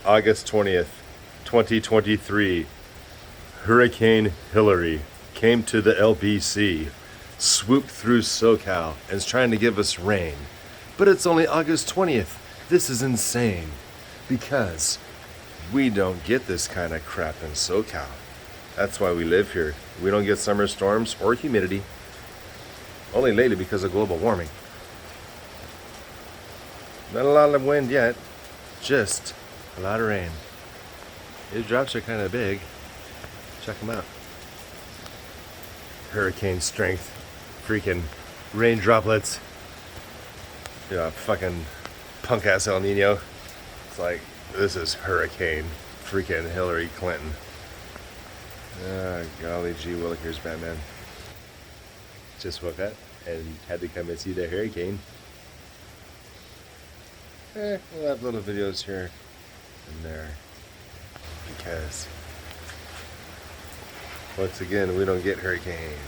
August 20th, 2023. Hurricane Hilary came to the LBC, swooped through SoCal, and is trying to give us rain. But it's only August 20th. This is insane. Because we don't get this kind of crap in SoCal. That's why we live here. We don't get summer storms or humidity. Only lately because of global warming. Not a lot of wind yet, just a lot of rain. These drops are kind of big. Check them out. Hurricane strength. Freaking rain droplets. Yeah, fucking punk ass El Nino. It's like, this is Hurricane freaking Hillary Clinton. Ah, golly gee willikers, Batman. Just woke up and had to come and see the hurricane. We'll have little videos here and there. Because, once again, we don't get hurricanes.